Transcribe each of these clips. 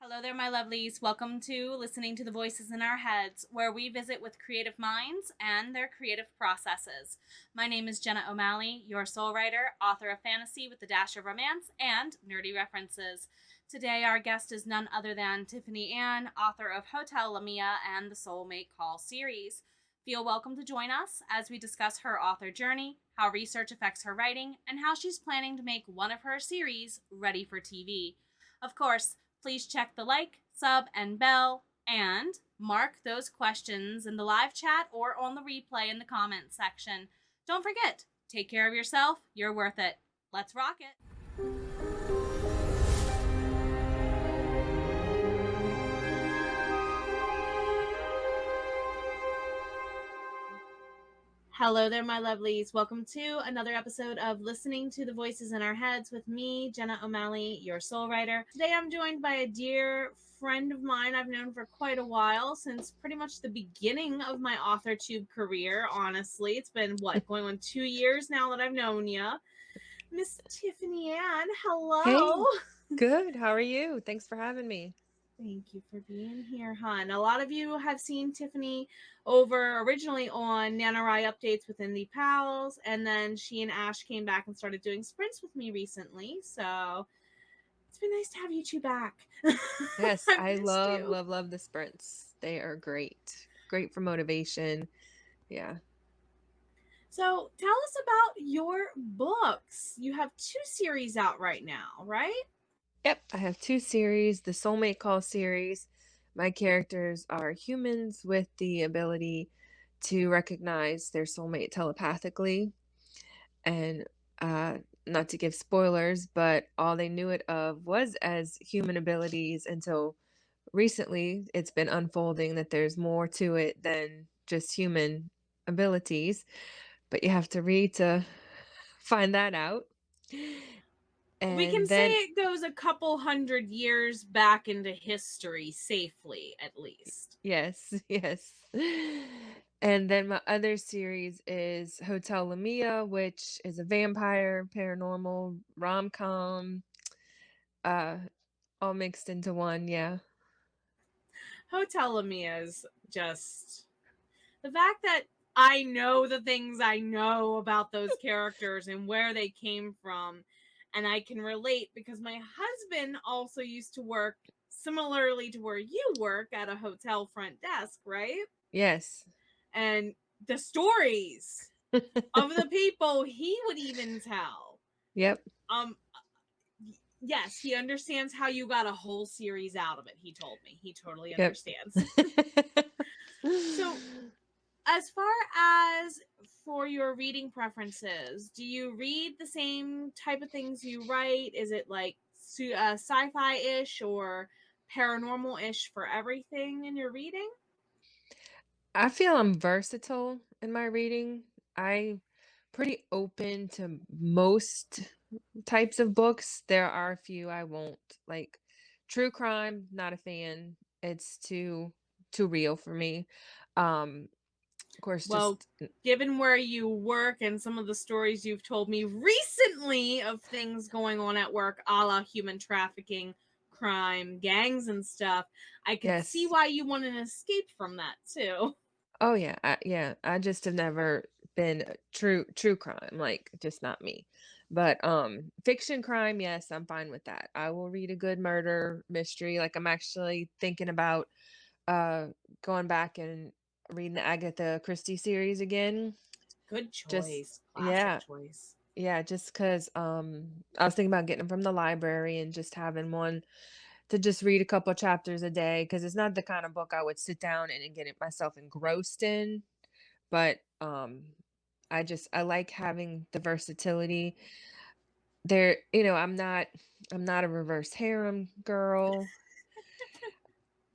Hello there, my lovelies. Welcome to Listening to the Voices in Our Heads, where we visit with creative minds and their creative processes. My name is Jenna O'Malley, your soul writer, author of fantasy with a dash of romance and nerdy references. Today, our guest is none other than Tiffany Ann, author of Hotel Lamia and the Soulmate Call series. Feel welcome to join us as we discuss her author journey, how research affects her writing, and how she's planning to make one of her series ready for TV. Of course, please check the like, sub, and bell, and mark those questions in the live chat or on the replay in the comments section. Don't forget, take care of yourself. You're worth it. Let's rock it. Hello there, my lovelies. Welcome to another episode of Listening to the Voices in Our Heads with me, Jenna O'Malley, your soul writer. Today I'm joined by a dear friend of mine I've known for quite a while, since pretty much the beginning of my authortube career, honestly. It's been, going on 2 years now that I've known ya. Miss Tiffany Ann, hello. Hey, good. How are you? Thanks for having me. Thank you for being here, hon. A lot of you have seen Tiffany over originally on NaNoWriMo updates within the pals, and then she and Ash came back and started doing sprints with me recently. So it's been nice to have you two back. Yes, I love, you. love the sprints. They are great. Great for motivation. Yeah. So tell us about your books. You have 2 series out right now, right? Yep, I have 2 series, the Soulmate Call series. My characters are humans with the ability to recognize their soulmate telepathically. And not to give spoilers, but all they knew it of was as human abilities until recently it's been unfolding that there's more to it than just human abilities, but you have to read to find that out. We can And say then it goes a couple hundred years back into history safely, at least. yes, yes. And then my other series is Hotel Lamia, which is a vampire, paranormal, rom-com, uh, all mixed into one. Yeah. Hotel Lamia is just the fact that I know the things I know about those characters and where they came from, and I can relate because my husband also used to work similarly to where you work at a hotel front desk, right? Yes. And the stories of the people he would even tell. Yep. Yes, he understands how you got a whole series out of it. He told me. He totally Yep. understands. So, as far as for your reading preferences, do you read the same type of things you write? Is it like sci-fi-ish or paranormal-ish for everything in your reading? I feel I'm versatile in my reading. I'm pretty open to most types of books. There are a few I won't like. True crime, not a fan. It's too real for me. Of course, Well, given where you work and some of the stories you've told me recently of things going on at work, a la human trafficking, crime, gangs, and stuff, I could see yes. why you want an escape from that too. Oh yeah, yeah. I just have never been true crime, like just not me. But fiction crime, yes, I'm fine with that. I will read a good murder mystery. Like I'm actually thinking about uh going back and reading the Agatha Christie series again. Good Just choice. Classic yeah, choice. yeah, just cuz I was thinking about getting them from the library and just having one to just read a couple chapters a day because it's not the kind of book I would sit down and get myself engrossed in, but I like having the versatility. There, I'm not a reverse harem girl.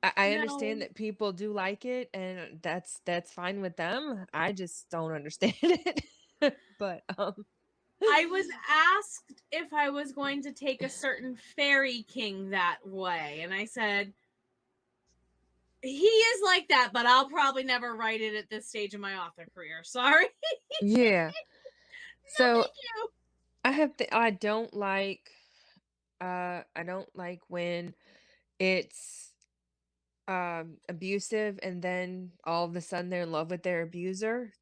I No, understand that people do like it, and that's fine with them. I just don't understand it. But I was asked if I was going to take a certain fairy king that way, and I said, he is like that, but I'll probably never write it at this stage of my author career. Sorry. yeah. No, So thank you. I don't like when it's abusive, and then all of a sudden they're in love with their abuser.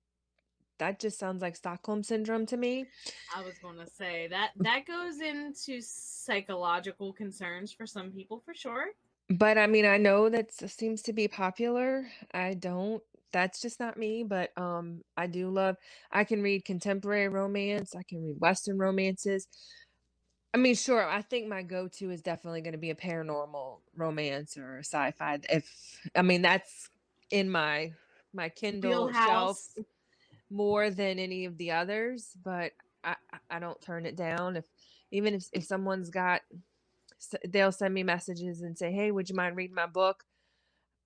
That just sounds like Stockholm syndrome to me. I was going to say that goes into psychological concerns for some people for sure. But I mean, I know that seems to be popular. I don't. That's just not me, but I do love I can read contemporary romance, I can read Western romances. I mean, sure, I think my go-to is definitely going to be a paranormal romance or a sci-fi. If I mean, that's in my Kindle shelf Wheelhouse. more than any of the others, but I don't turn it down. Even if someone's got they'll send me messages and say, "Hey, would you mind reading my book?"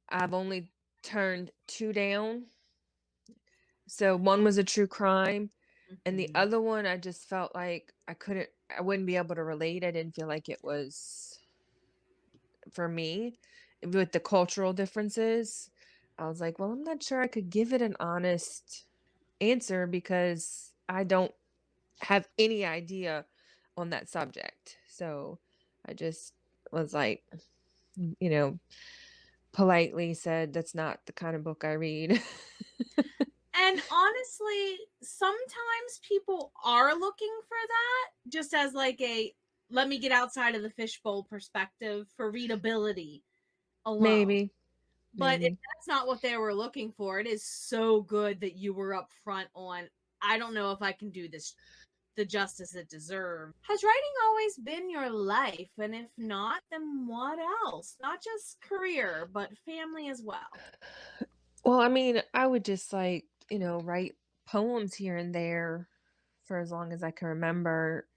I've only turned 2 down. So one was a true crime, and the Mhm. other one I just felt like I wouldn't be able to relate. I didn't feel like it was for me with the cultural differences. I was like, "Well, I'm not sure I could give it an honest answer because I don't have any idea on that subject." So I just was like, you know, politely said, "That's not the kind of book I read." And honestly, sometimes people are looking for that just as like a let me get outside of the fishbowl perspective for readability alone. Maybe, But if maybe. that's not what they were looking for, it is so good that you were upfront on, I don't know if I can do this the justice it deserves. Has writing always been your life? And if not, then what else? Not just career, but family as well. Well, I mean, I would just like, write poems here and there for as long as I can remember.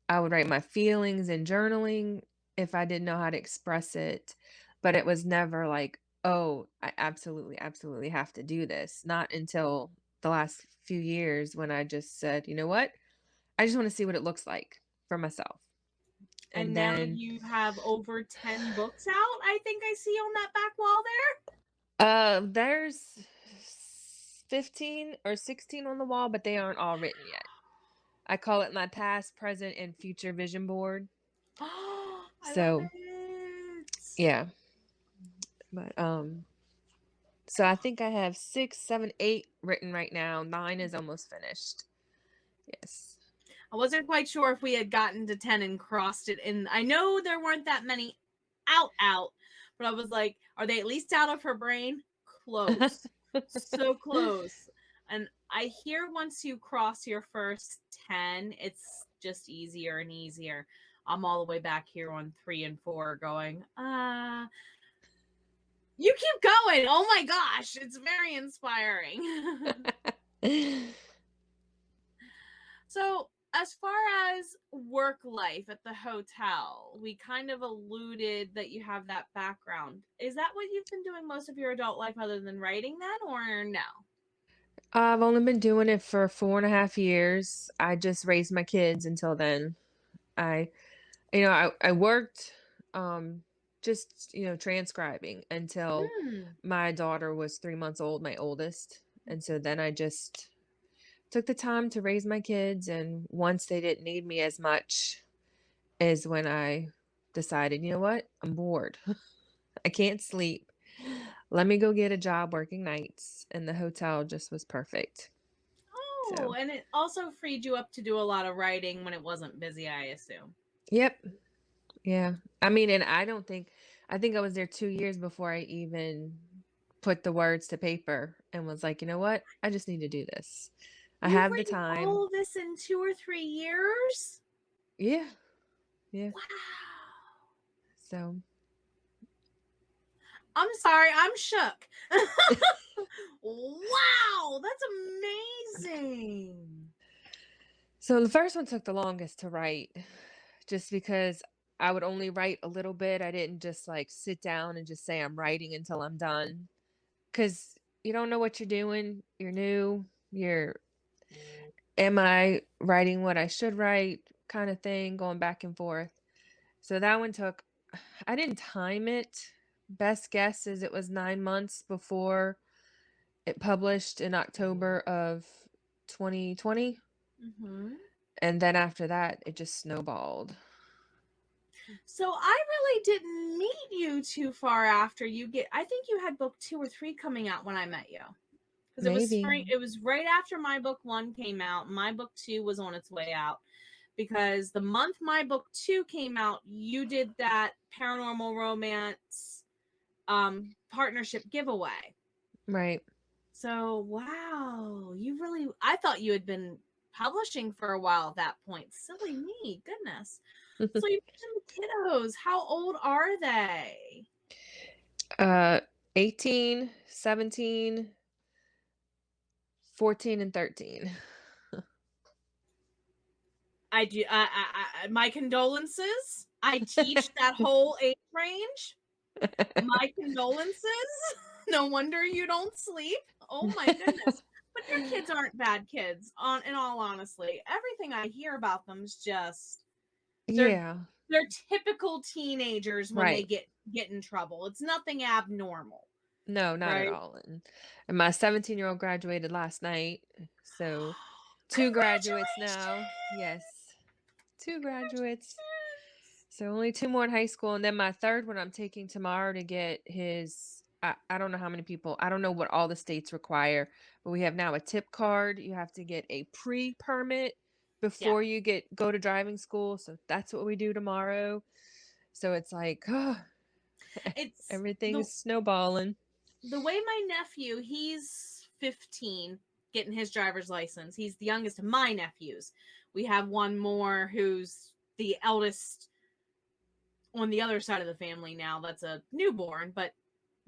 I would write my feelings in journaling if I didn't know how to express it, but it was never like, "Oh, I absolutely, absolutely have to do this." Not until the last few years when I just said, "You know what? I just want to see what it looks like for myself." And And now then you have over 10 books out, I think I see on that back wall there. there's 15 or 16 on the wall, but they aren't all written yet. I call it my past, present, and future vision board. Oh, I love So, it. yeah, but so I think I have 6, 7, 8 written right now. 9 is almost finished. Yes. I wasn't quite sure if we had gotten to 10 and crossed it. And I know there weren't that many out, but I was like, are they at least out of her brain? Close. So close. And I hear once you cross your first 10, it's just easier and easier. I'm all the way back here on 3 and 4 going, you keep going. Oh my gosh, it's very inspiring. So, as far as work life at the hotel, we kind of alluded that you have that background. Is that what you've been doing most of your adult life other than writing then, or no? I've only been doing it for 4.5 years. I just raised my kids until then. I I worked just, transcribing until Hmm. my daughter was 3 months old, my oldest. And so then I just took the time to raise my kids, and once they didn't need me as much is when I decided, "You know what? I'm bored. I can't sleep. Let me go get a job working nights." And the hotel just was perfect. Oh, So, and it also freed you up to do a lot of writing when it wasn't busy, I assume. yep. Yeah. I mean, and I think I was there 2 years before I even put the words to paper and was like, "You know what? I just need to do this. I You've have the written time." all of this in 2 or 3 years? Yeah. Yeah. Wow. So, I'm sorry, I'm shook. Wow, that's amazing. so the first one took the longest to write just because I would only write a little bit. I didn't just like sit down and just say I'm writing until I'm done cuz you don't know what you're doing. You're new. You're am I writing what I should write kind of thing going back and forth. So that one took I didn't time it. Best guess is it was 9 months before it published in October of 2020, Mhm. and then after that, it just snowballed. So I really didn't meet you too far after you get. I think you had book 2 or 3 coming out when I met you. Because it was Maybe. spring. It was right after my book 1 came out. My book 2 was on its way out. Because the month my book 2 came out, you did that paranormal romance partnership giveaway. Right. So wow, you really. I thought you had been publishing for a while at that point. Silly me, goodness. So you mentioned the kiddos. How old are they? Uh, 18, 17, 14, and 13. I do. My condolences. I teach that whole age range. My condolences. No wonder you don't sleep. Oh my goodness. But your kids aren't bad kids. In all honesty, everything I hear about them is just they're Yeah, they're typical teenagers when they right. get in trouble. It's nothing abnormal, No, not at right? all. And my 17-year-old graduated last night. So two graduates now. Congratulations! Yes, two graduates. Congratulations! So only two more in high school. And then my third one I'm taking tomorrow to get his. I don't know how many people. I don't know what all the states require, but we have now a tip card. You have to get a pre-permit Yeah, before you go to driving school. So that's what we do tomorrow. So it's like, oh, it's everything the is snowballing. way my nephew, he's 15, getting his driver's license. He's the youngest of my nephews. We have one more who's the eldest on the other side of the family now. That's a newborn, but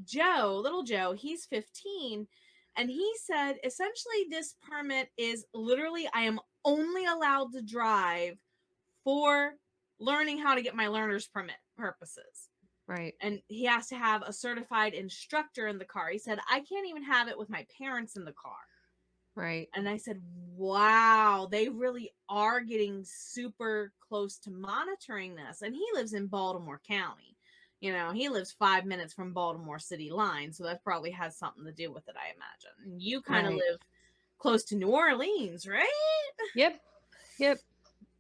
Joe, little Joe, he's 15. And he said essentially this permit is literally I am only allowed to drive for learning how to get my learner's permit purposes. Right, And he has to have a certified instructor in the car. He said, I can't even have it with my parents in the car. right, And I said, wow, they really are getting super close to monitoring this. And he lives in Baltimore County. You know, he lives 5 minutes from Baltimore City line. So that probably has something to do with it, I imagine. And you kind of right. live close to New Orleans, right? Yep, yep.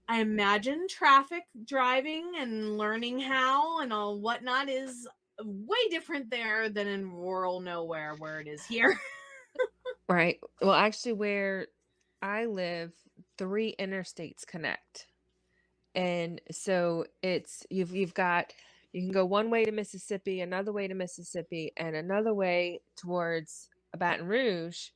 I imagine traffic driving and learning how and all whatnot is way different there than in rural nowhere where it is here. Right. Well, actually, where I live, three interstates connect. And so it's you've got you can go one way to Mississippi, another way to Mississippi, and another way towards Baton Rouge.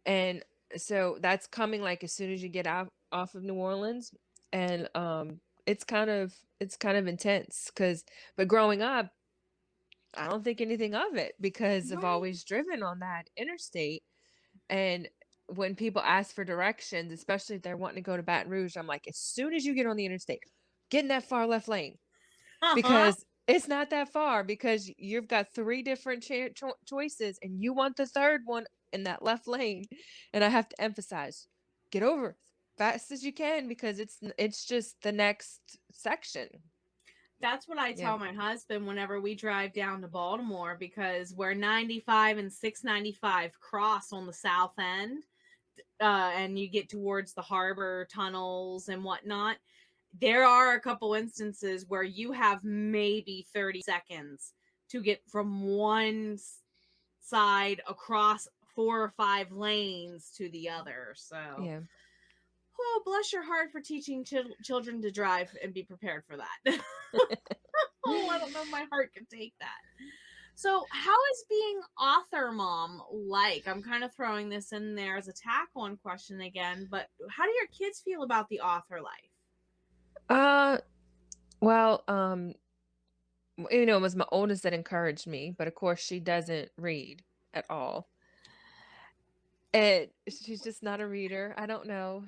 And so that's coming like as soon as you get out off of New Orleans. And it's kind of intense because but growing up, I don't think anything of it because I've Right. always driven on that interstate. And when people ask for directions, especially if they're wanting to go to Baton Rouge, I'm like, as soon as you get on the interstate, get in that far left lane Uh-huh. because it's not that far because you've got three different choices and you want the third one in that left lane. And I have to emphasize, get over fast as you can because it's just the next section. That's what I Yeah. tell my husband whenever we drive down to Baltimore because where 95 and 695 cross on the south end, and you get towards the harbor tunnels and whatnot, there are a couple instances where you have maybe 30 seconds to get from one side across 4 or 5 lanes to the other. So, Yeah. oh, bless your heart for teaching children to drive and be prepared for that. Oh, I don't know if my heart could take that. So, how is being author mom like? I'm kind of throwing this in there as a tack on question again, but how do your kids feel about the author life? Uh well, it was my oldest that encouraged me, but of course she doesn't read at all. And she's just not a reader. I don't know.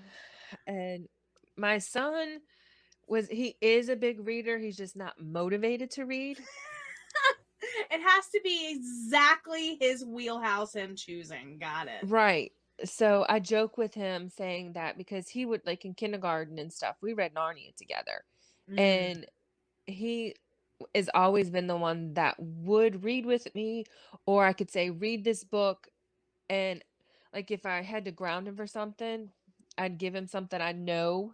And my son he is a big reader. He's just not motivated to read. It has to be exactly his wheelhouse and choosing. Got it. Right. So I joke with him saying that because he would like in kindergarten and stuff, we read Narnia together. Mm. And he has always been the one that would read with me, or I could say, read this book. And like if I had to ground him for something, I'd give him something I know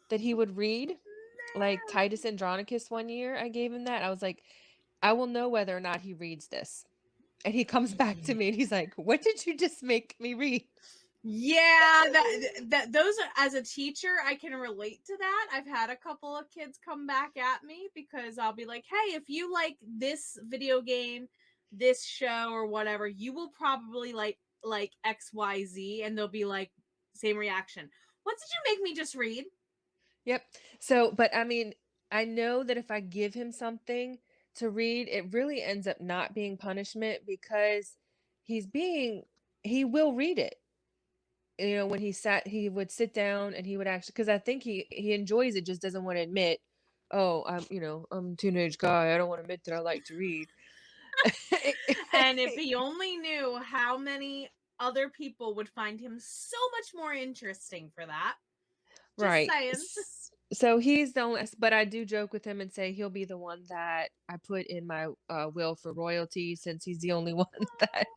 that he would read. Like Titus Andronicus one year, I gave him that. I was like, I will know whether or not he reads this. And he comes back to me and he's like, what did you just make me read? Yeah, that those are, as a teacher, I can relate to that. I've had a couple of kids come back at me because I'll be like, "Hey, if you like this video game, this show or whatever, you will probably like XYZ," and they'll be like same reaction. What did you make me just read? Yep. So, but I mean, I know that if I give him something to read, it really ends up not being punishment because he's being, he will read it. You know, when he would sit down and he would actually, because I think he enjoys it, just doesn't want to admit, oh, I'm a teenage guy. I don't want to admit that I like to read. And if he only knew how many other people would find him so much more interesting for that. Just Right. saying. So he's the only, but I do joke with him and say he'll be the one that I put in my will for royalty since he's the only one that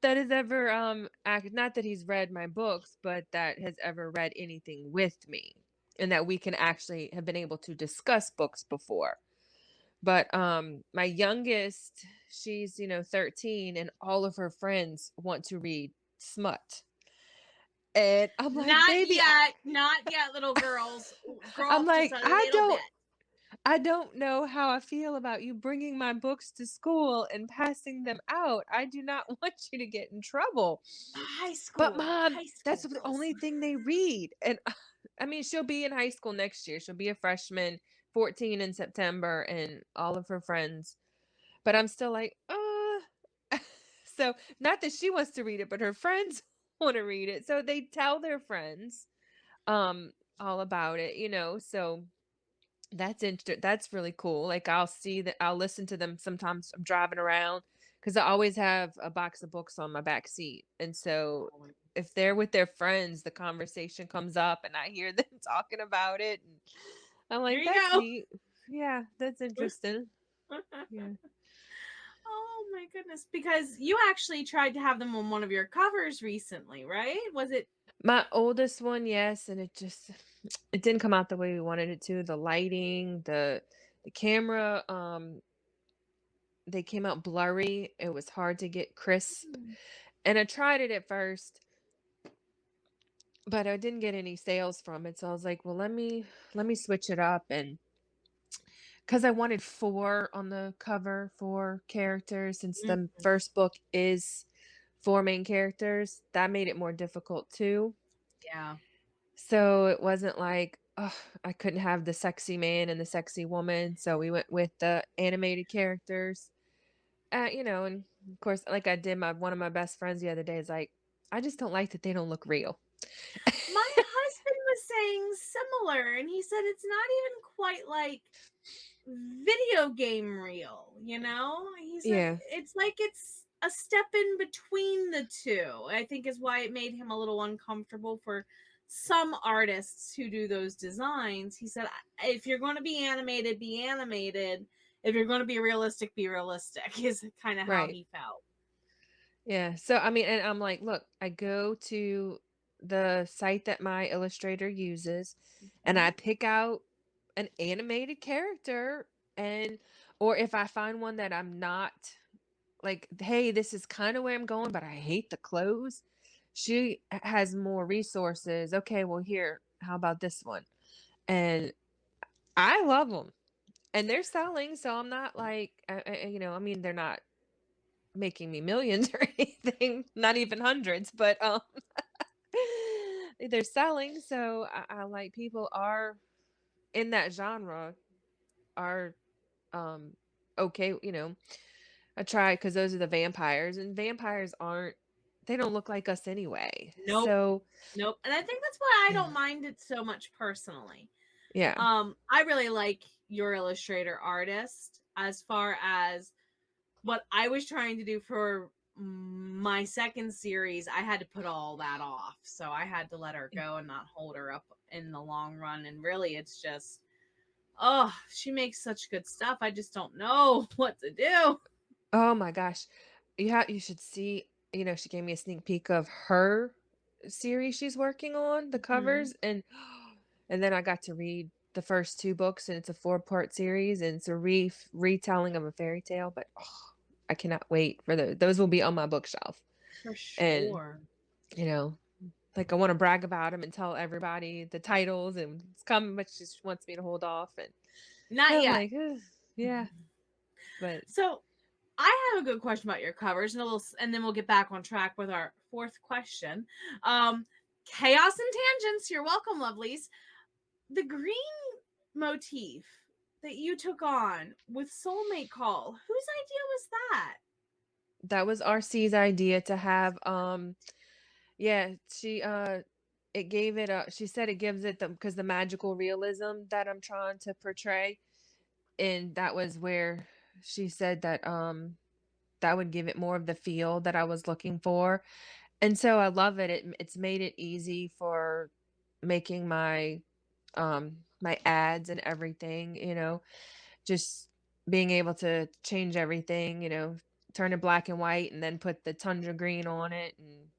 that has ever act, not that he's read my books, but that has ever read anything with me and that we can actually have been able to discuss books before. But my youngest, she's 13 and all of her friends want to read smut. And I'm like, Not baby, yet, not yet, little girls. Grow I'm up just like, a little bit. I don't know how I feel about you bringing my books to school and passing them out. I do not want you to get in trouble. But mom, High that's school the girls. only thing they read. And I mean, she'll be in high school next year. She'll be a freshman, 14 in September, and all of her friends. But I'm still like, So, not that she wants to read it, but her friends want to read it. So they tell their friends all about it, So that's really cool. Like I'll listen to them sometimes I'm driving around because I always have a box of books on my back seat. And so if they're with their friends, the conversation comes up and I hear them talking about it. And I'm Here like, you that's go. neat. Yeah, that's interesting. Yeah. Oh my goodness. Because you actually tried to have them on one of your covers recently, right? Was it? My oldest one, yes, and it didn't come out the way we wanted it to. The lighting, the camera, they came out blurry. It was hard to get crisp. And I tried it at first, but I didn't get any sales from it. So I was like, well, let me switch it up. And because I wanted 4 on the cover, 4 characters, since the Mm, first book is 4 main characters, that made it more difficult too. yeah. So it wasn't like, oh, I couldn't have the sexy man and the sexy woman. So we went with the animated characters. And of course, like I did one of my best friends the other day is like, I just don't like that they don't look real. My husband was saying similar, and he said it's not even quite like video game real, you know? He said Yeah. it's like it's a step in between the two. I think is why it made him a little uncomfortable for some artists who do those designs. He said if you're going to be animated, be animated. If you're going to be realistic, be realistic is kind of how Right. he felt. Yeah. So I mean, and I'm like, look, I go to the site that my illustrator uses and I Mhm. pick out an animated character and or if I find one that I'm not like, hey, this is kind of where I'm going, but I hate the clothes. She has more resources. Okay, well here, how about this one? And I love them. And they're selling, so I'm not like, I mean, they're not making me millions or anything, not even hundreds, but they're selling. So I like people are in that genre are okay, I try because those are the vampires, and vampires aren't they don't look like us anyway. Nope. So Nope. And I think that's why I yeah. don't mind it so much personally. Yeah. I really like your illustrator artist as far as what I was trying to do for my second series. I had to put all that off. So I had to let her go and not hold her up in the long run. And really, it's just, oh, she makes such good stuff. I just don't know what to do. Oh my gosh. You should see, she gave me a sneak peek of her series she's working on, the Hmm. covers, and then I got to read the first 2 books, and it's a 4-part series, and it's a retelling of a fairy tale, but, I cannot wait for those will be on my bookshelf. For And, sure. you know, like, I wanna brag about them and tell everybody the titles, and it's coming, but she just wants me to hold off, and Not I'm yet. like, "Ugh, yeah," but So I have a good question about your covers, and and then we'll get back on track with our fourth question. Um, Chaos and tangents. You're welcome, lovelies. The green motif that you took on with Soulmate Call. Whose idea was that? that was RC's idea to have, yeah, it gave it a she said it gives it because the magical realism that I'm trying to portray, and that was where she said that, that would give it more of the feel that I was looking for, and so I love it. It's made it easy for making my ads and everything, just being able to change everything, turn it black and white and then put the tundra green on it, and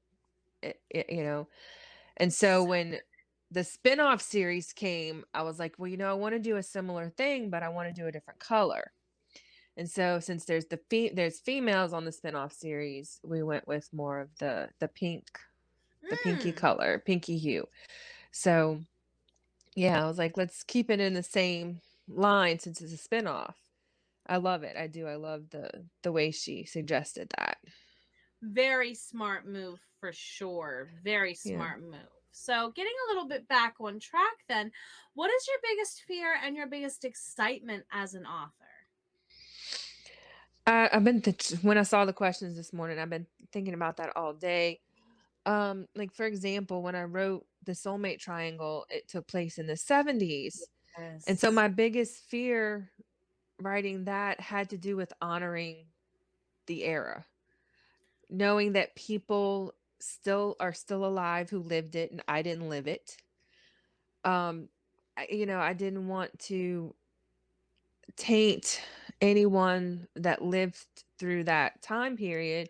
and so when the spin-off series came, I was like, well, I want to do a similar thing, but I want to do a different color. And so since there's females on the spin-off series, we went with more of the pink, the pinky Mm, color, pinky hue. So yeah, I was like, let's keep it in the same line since it's a spin-off. I love it. I do. I love the way she suggested that. very smart move for sure. Very Yeah. smart move. So, getting a little bit back on track, then, what is your biggest fear and your biggest excitement as an author? I've been when I saw the questions this morning, I've been thinking about that all day. Like for example, when I wrote the soulmate triangle, it took place in the 70s. And so Yes. my biggest fear writing that had to do with honoring the era, knowing that people still alive who lived it and I didn't live it. Um, I didn't want to taint anyone that lived through that time period.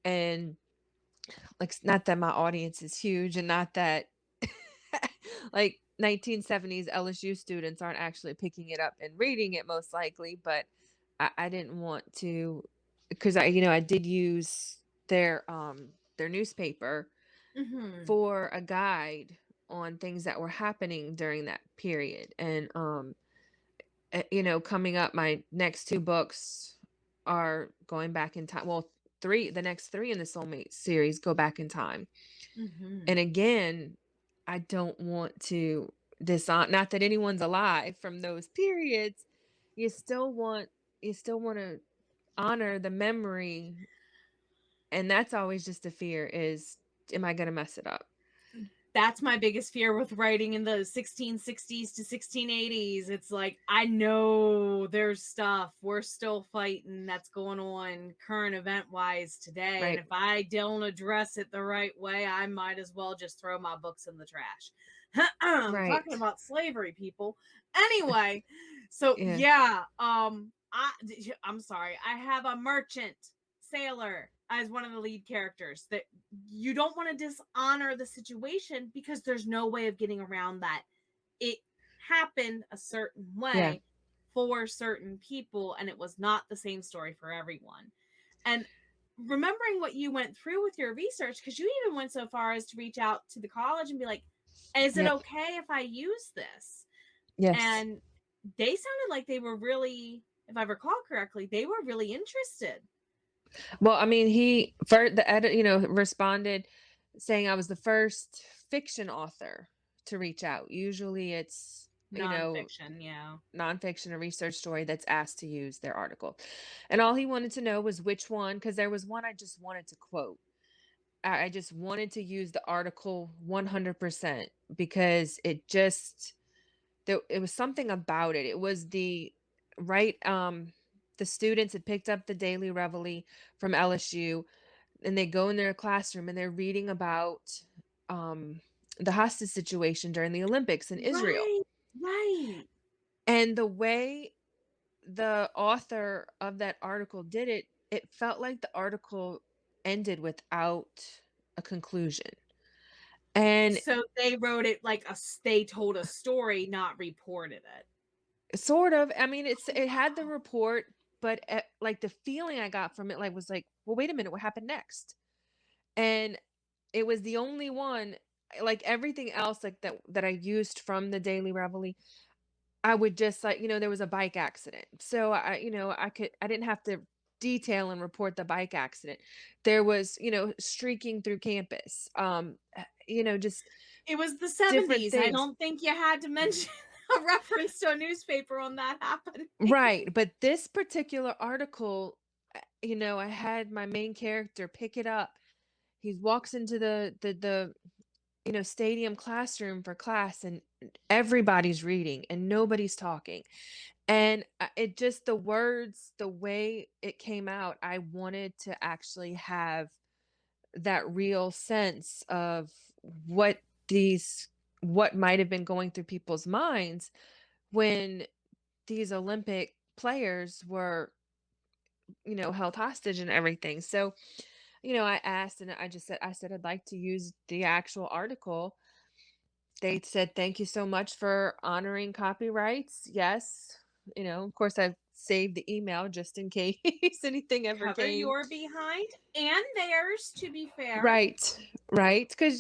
And like, not that my audience is huge and not that like 1970s LSU students aren't actually picking it up and reading it most likely, but I didn't want to, because I did use their newspaper Mm-hmm. for a guide on things that were happening during that period. And coming up, my next 2 books are going back in time. Well, the next 3 in the Soulmate series go back in time. Mm-hmm. And again, I don't want to dishonor, not that anyone's alive from those periods. You still want to honor the memory, and that's always just a fear is, am I going to mess it up? That's my biggest fear with writing in the 1660s to 1680s. It's like, I know there's stuff we're still fighting that's going on current event wise today. And Right. if I don't address it the right way, I might as well just throw my books in the trash. I'm talking Right. about slavery, people. Anyway, so Yeah. yeah, I'm sorry. I have a merchant sailor as one of the lead characters that you don't want to dishonor the situation because there's no way of getting around that. It happened a certain Yeah. way for certain people, and it was not the same story for everyone. And remembering what you went through with your research, because you even went so far as to reach out to the college and be like, is it Yep. okay if I use this? Yes. And they sounded like they were really, if I recall correctly, they were really interested. Well, I mean, he for the edit, responded saying I was the first fiction author to reach out. Usually it's, Nonfiction, yeah. nonfiction or research story that's asked to use their article. And all he wanted to know was which one, because there was one I just wanted to quote. I just wanted to use the article 100% because it was something about it. It was right, the students had picked up the Daily Reveille from LSU, and they go in their classroom and they're reading about the hostage situation during the Olympics in Israel. Right, right. And the way the author of that article did it, it felt like the article ended without a conclusion. And So they wrote it like they told a story, not reported it. sort of, I mean, Oh, it had the wow. report, but, like, the feeling I got from it, like, was like, "Well, wait a minute, what happened next?" And it was the only one, like, everything else, like, that I used from the Daily Reveille, I would just, like, there was a bike accident. So I didn't have to detail and report the bike accident. There was, streaking through campus, just It was the different 70s. I things. don't think you had to mention a reference to a newspaper on that happening. Right, but this particular article, I had my main character pick it up. He walks into the stadium classroom for class, and everybody's reading and nobody's talking. And it just, the words, the way it came out, I wanted to actually have that real sense of what these what might have been going through people's minds when these Olympic players were, held hostage and everything. So, I asked, and I said I'd like to use the actual article. They said, "Thank you so much for honoring copyrights." Yes. Of course, I've saved the email just in case anything ever Cover came. your behind and theirs, to be fair. Right. Right. Because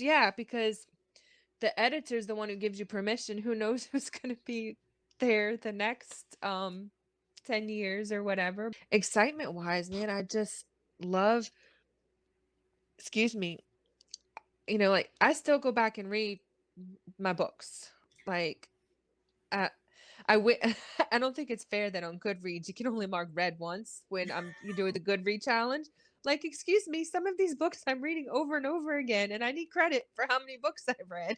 the editor's the one who gives you permission. Who knows who's going to be there the next 10 years or whatever. Excitement wise, man, I just love, excuse me, like, I still go back and read my books. Like, uh, I don't think it's fair that on Goodreads you can only mark read once when you do the Goodread challenge. Like, excuse me, some of these books I'm reading over and over again, and I need credit for how many books I've read.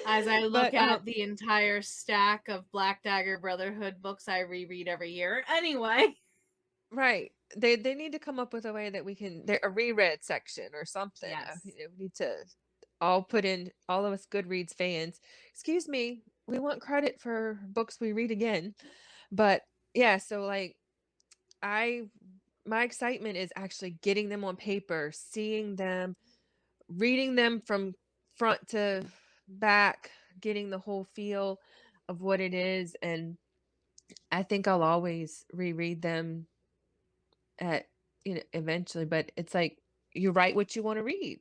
As I look But at the entire stack of Black Dagger Brotherhood books I reread every year. Anyway, right, they need to come up with a way that we can there a reread section or something. yes. We need to all put in, all of us Goodreads fans. Excuse me, we want credit for books we read again. But yeah, so like I my excitement is actually getting them on paper, seeing them, reading them from front to back, getting the whole feel of what it is. And I think I'll always reread them at, eventually, but it's like you write what you want to read.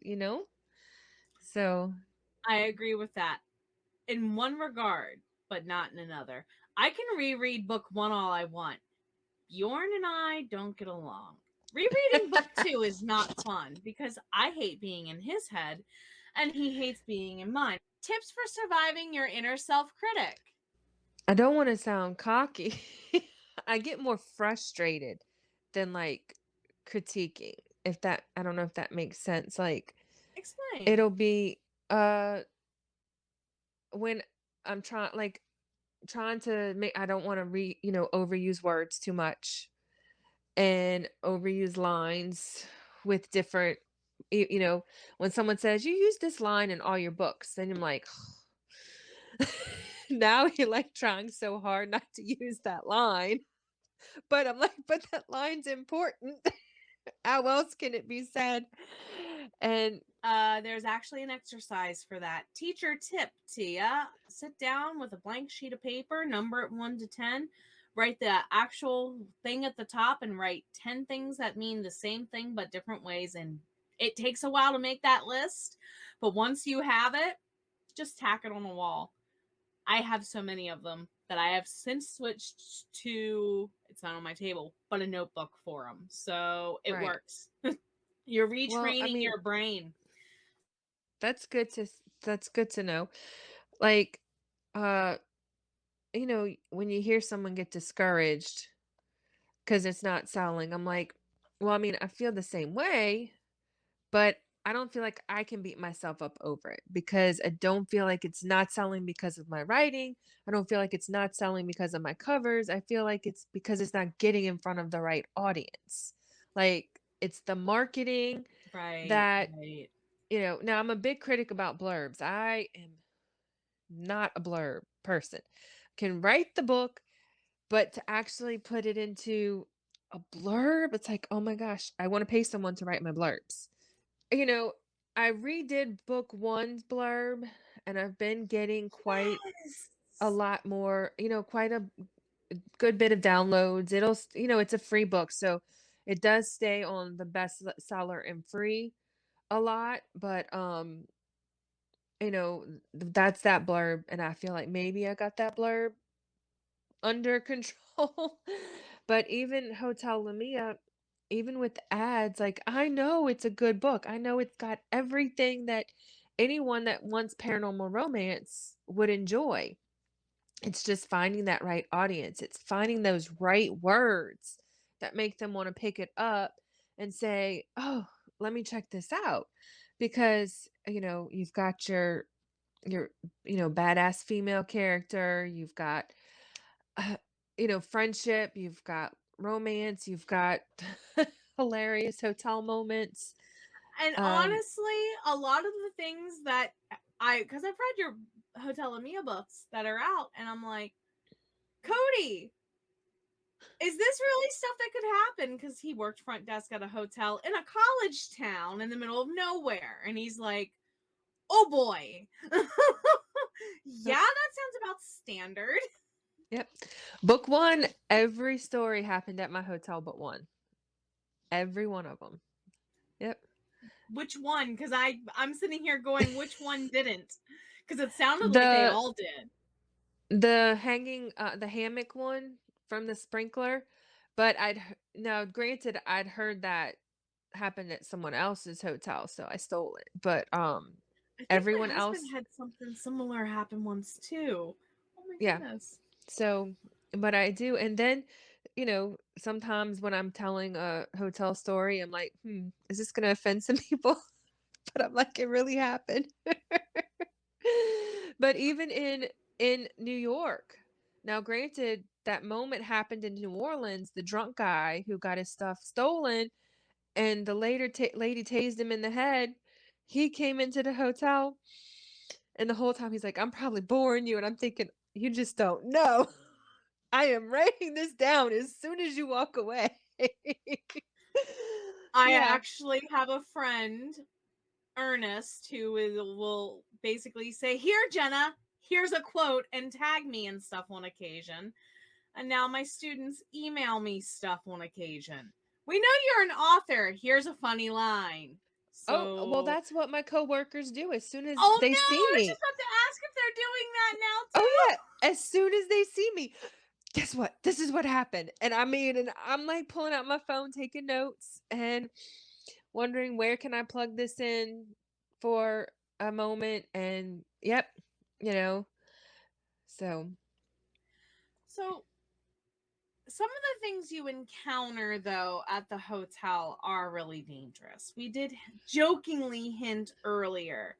So, I agree with that in one regard, but not in another. I can reread book one all I want. Bjorn and I don't get along. Rereading book two is not fun because I hate being in his head and he hates being in mine. Tips for surviving your inner self critic. I don't want to sound cocky. I get more frustrated than like critiquing. If that I don't know if that makes sense. Like, Explain. it'll be when I'm trying to make, I don't want to overuse words too much and overuse lines with different, when someone says you use this line in all your books, then I'm like, now you're like trying so hard not to use that line. But I'm like, but that line's important. How else can it be said? And There's actually an exercise for that. Teacher tip, Tia. Sit down with a blank sheet of paper, number it 1 to 10, write the actual thing at the top, and write 10 things that mean the same thing but different ways. And it takes a while to make that list, but once you have it, just tack it on the wall. I have so many of them that I have since switched to, it's not on my table, but a notebook for them. So it right. works. You're Well, I retraining mean, your brain. that's good to know. Like, uh, when you hear someone get discouraged because it's not selling, I'm like, well, I mean, I feel the same way, but I don't feel like I can beat myself up over it because I don't feel like it's not selling because of my writing. I don't feel like it's not selling because of my covers. I feel like it's because it's not getting in front of the right audience. Like, it's the marketing Right, that, right. now I'm a big critic about blurbs. I am not a blurb person. Can write the book, but to actually put it into a blurb, it's like, oh my gosh, I want to pay someone to write my blurbs. You know, I redid book 1's blurb, and I've been getting quite Yes. a lot more, quite a good bit of downloads. It's a free book, so it does stay on the bestseller and free a lot, but that's that blurb, and I feel like maybe I got that blurb under control. But even Hotel Lamia, even with ads, like, I know it's a good book. I know it's got everything that anyone that wants paranormal romance would enjoy. It's just finding that right audience. It's finding those right words that make them want to pick it up and say, "Oh, let me check this out." Because, you've got your badass female character, you've got uh, friendship, you've got romance, you've got hilarious hotel moments. And Um, honestly, a lot of the things that because I've read your Hotel Amia books that are out, and I'm like, Cody, is this really stuff that could happen? Because he worked front desk at a hotel in a college town in the middle of nowhere. And he's like, oh boy. Yeah, yep, that sounds about standard. yep. Book 1, every story happened at my hotel but one. Every one of them. Yep. Which one? Because I'm sitting here going, which one didn't? Because it sounded like they The all did. the hammock one from the sprinkler, but now granted, I'd heard that happened at someone else's hotel, so I stole it. But I think my everyone husband else, had something similar happen once too. Oh my yeah. goodness. So, but I do, and then, sometimes when I'm telling a hotel story, I'm like, is this gonna offend some people? But I'm like, it really happened. But even in New York, now granted, that moment happened in New Orleans, the drunk guy who got his stuff stolen, and the lady tased him in the head. He came into the hotel, and the whole time he's like, "I'm probably boring you," and I'm thinking, "You just don't know. I am writing this down as soon as you walk away." I Yeah. actually have a friend, Ernest, who will basically say, "Here, Jenna, here's a quote," and tag me and stuff on occasion. And now my students email me stuff on occasion. We know you're an author. Here's a funny line. Oh, well, So, that's what my coworkers do as soon as oh they no, see I was just me. about to ask if they're doing that now Oh, too. yeah, as soon as they see me, "Guess what? This is what happened." And I'm, like, pulling out my phone, taking notes, and wondering where can I plug this in for a moment, and yep, you know, so So, some of the things you encounter though at the hotel are really dangerous. We did jokingly hint earlier,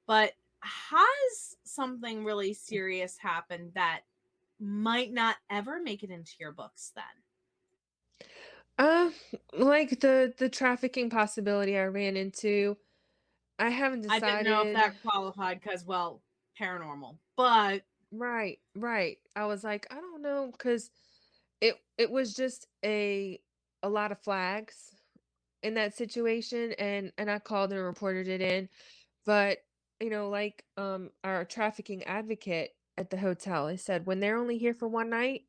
but has something really serious happened that might not ever make it into your books then? Uh, like the trafficking possibility I ran into, I haven't I didn't know if decided. that qualified because, well, paranormal. But Right, right. I was like, I don't know, because it was just a lot of flags in that situation, and I called and reported it in. But, like, our trafficking advocate at the hotel, he said when they're only here for one night,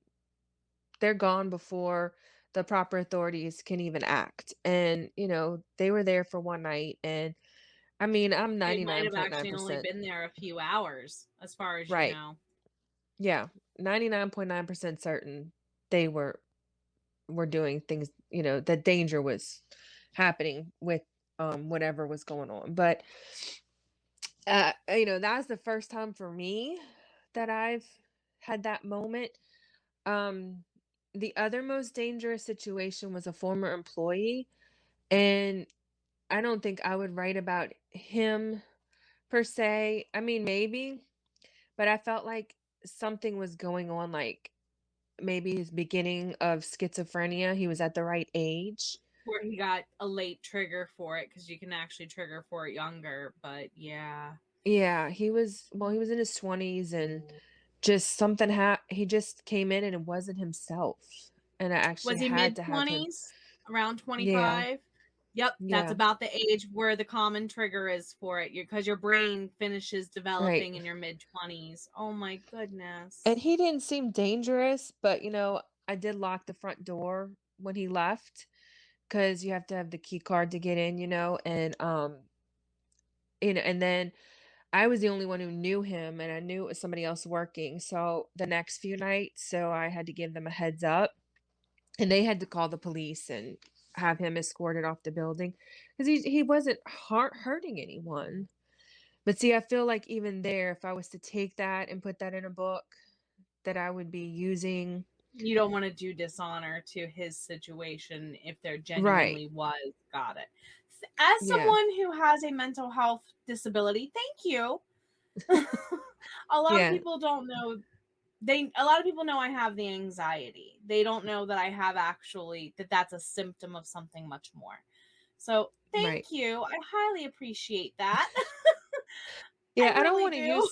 they're gone before the proper authorities can even act. And, they were there for one night, and I mean, I'm they might have actually only 99.9%. been there a few hours, as far as you Right. know. Yeah. 99.9% certain they were doing things, that danger was happening with whatever was going on. But that's the first time for me that I've had that moment. Um the other most dangerous situation was a former employee, and I don't think I would write about him per se. I mean, maybe, but I felt like something was going on, like maybe his beginning of schizophrenia. He was at the right age. Where he got a late trigger for it because you can actually trigger for it younger. But yeah. Yeah, he was in his 20s, and just he just came in and it wasn't himself. And I actually Was he had mid to have him. 20s? Around Yeah. 25? Yep, that's Yeah, about the age where the common trigger is for it, because your brain finishes right. developing in your mid-20s. Oh my And goodness. he didn't seem dangerous, but, I did lock the front door when he left because you have to have the key card to get in, and then I was the only one who knew him, and I knew it was somebody else working, so the next few nights, so I had to give them a heads up, and they had to call the police and have him escorted off the building because he wasn't hurting anyone. But see, I feel like even there, if I was to take that and put that in a book, that I would be using. You don't want to do dishonor to his situation if there Right. genuinely was. Got it. As Yeah. someone who has a mental health disability, thank you. A lot of Yeah. people don't know, a lot of people know I have the anxiety. They don't know that I have actually, that's a symptom of something much more. So Right. thank you. I highly appreciate that. I Yeah, I don't really want to do. use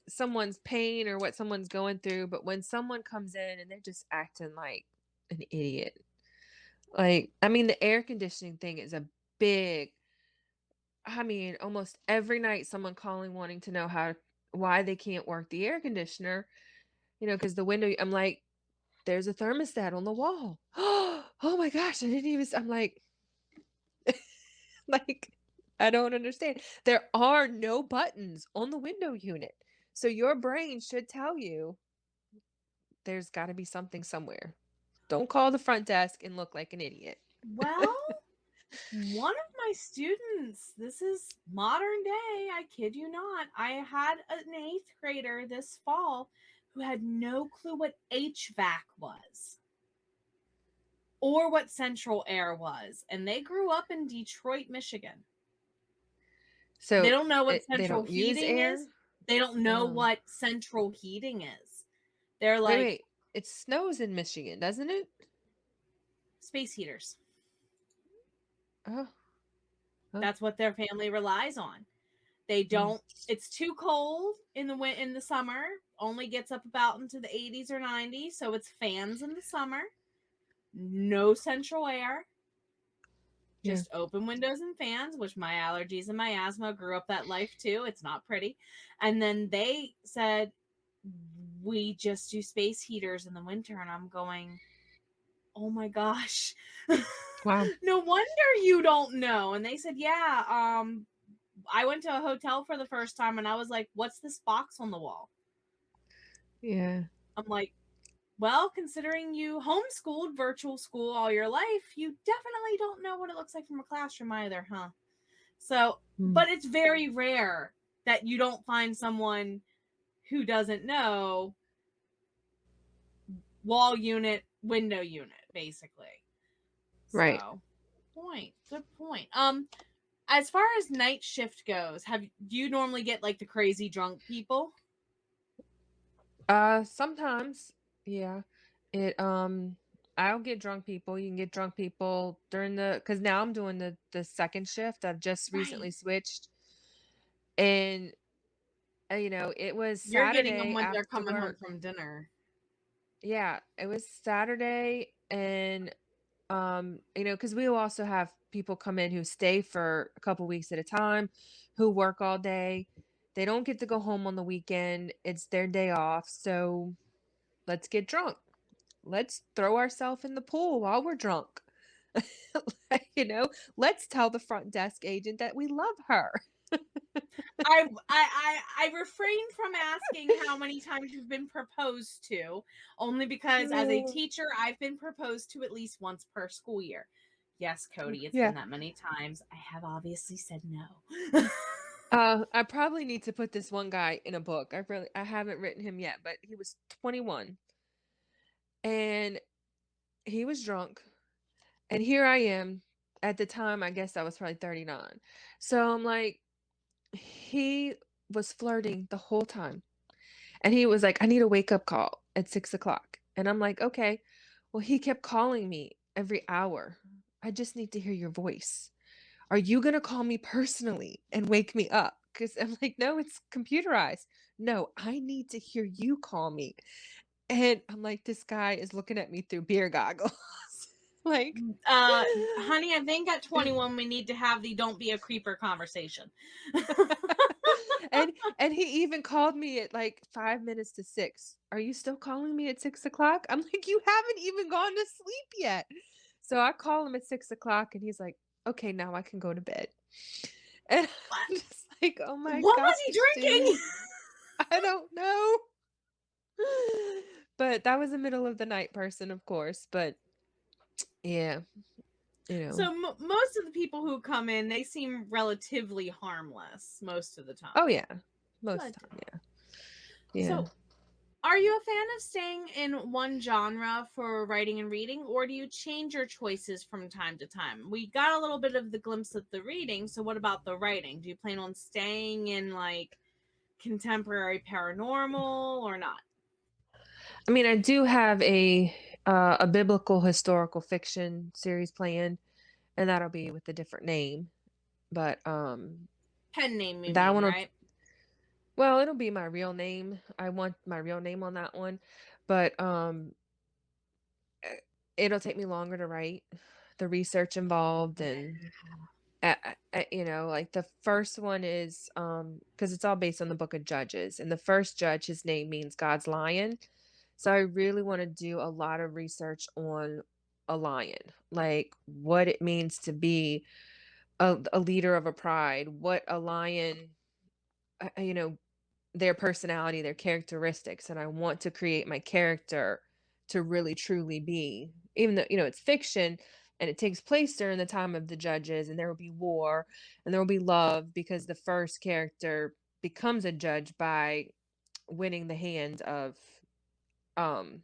someone's pain or what someone's going through, but when someone comes in and they're just acting like an idiot. Like, I mean, the air conditioning thing is a big. I mean, almost every night someone calling wanting to know why they can't work the air conditioner, because the window, I'm like, there's a thermostat on the wall. Oh my gosh, I didn't even I'm like, I don't understand. There are no buttons on the window unit. So your brain should tell you there's got to be something somewhere. Don't call the front desk and look like an idiot. Well, one of my students, this is modern day, I kid you not. I had an eighth grader this fall who had no clue what HVAC was or what central air was. And they grew up in Detroit, Michigan. They So don't know what they central don't use heating air. is. They don't know Oh, what central heating is. They're wait, like wait. It snows in Michigan, doesn't it? space heaters. Oh, oh, That's what their family relies on. They mm, don't. It's too cold in the summer. Only gets up about into the 80s or 90s, so it's fans in the summer. No central air, yeah. just open windows and fans, which my allergies and my asthma grew up that life too. It's not pretty. And then they said we just do space heaters in the winter, and I'm going, "Oh my gosh." Wow. No wonder you don't know. And they said, "Yeah, I went to a hotel for the first time and I was like, what's this box on the wall?" Yeah. I'm like, well, considering you homeschooled virtual school all your life, you definitely don't know what it looks like from a classroom either, huh? So, Mm, but it's very rare that you don't find someone who doesn't know wall unit, window unit, basically. right. So, good point. As far as night shift goes, do you normally get like the crazy drunk people? Sometimes, yeah. It I'll get drunk people. You can get drunk people during because now I'm doing the second shift. I've just recently Right. switched, and it was You're getting them Saturday when they're after coming home work. from dinner. Yeah, it was Saturday, and because we will also have people come in who stay for a couple weeks at a time, who work all day. They don't get to go home on the weekend. It's their day off, so let's get drunk. Let's throw ourselves in the pool while we're drunk. Like, let's tell the front desk agent that we love her. I refrained from asking how many times you've been proposed to, only because as a teacher, I've been proposed to at least once per school year. Yes, Cody, it's Yeah. been that many times. I have obviously said no. I probably need to put this one guy in a book. I haven't written him yet, but he was 21 and he was drunk. And here I am. At the time, I guess I was probably 39. So I'm like, he was flirting the whole time. And he was like, I need a wake up call at 6 o'clock. And I'm like, okay. Well, he kept calling me every hour. I just need to hear your voice. Are you going to call me personally and wake me up? Because I'm like, no, it's computerized. No, I need to hear you call me. And I'm like, this guy is looking at me through beer goggles. Like, Honey, I think at 21 we need to have the don't be a creeper conversation. and he even called me at like 5 minutes to 6. Are you still calling me at 6 o'clock? I'm like, you haven't even gone to sleep yet. So I call him at 6 o'clock and he's like, okay, now I can go to bed. And I'm just like, oh my What gosh, was he drinking? dude. I don't know. But that was a middle of the night person, of course. But yeah, you know. So most of the people who come in, they seem relatively harmless most of the time. Oh yeah. Most Good. time, yeah. Yeah. So, are you a fan of staying in one genre for writing and reading, or do you change your choices from time to time? We got a little bit of the glimpse of the reading, so what about the writing? Do you plan on staying in like contemporary paranormal or not? I mean, I do have a biblical historical fiction series planned, and that'll be with a different name. But Pen name, you that mean, one will, right? well, it'll be my real name. I want my real name on that one, but it'll take me longer to write. The research involved and you know, like the first one is because it's all based on the book of Judges, and the first judge, his name means God's lion. So I really want to do a lot of research on a lion, like what it means to be a leader of a pride, what a lion, you know, their personality, their characteristics, and I want to create my character to really truly be, even though, you know, it's fiction and it takes place during the time of the judges, and there will be war and there will be love because the first character becomes a judge by winning the hand of um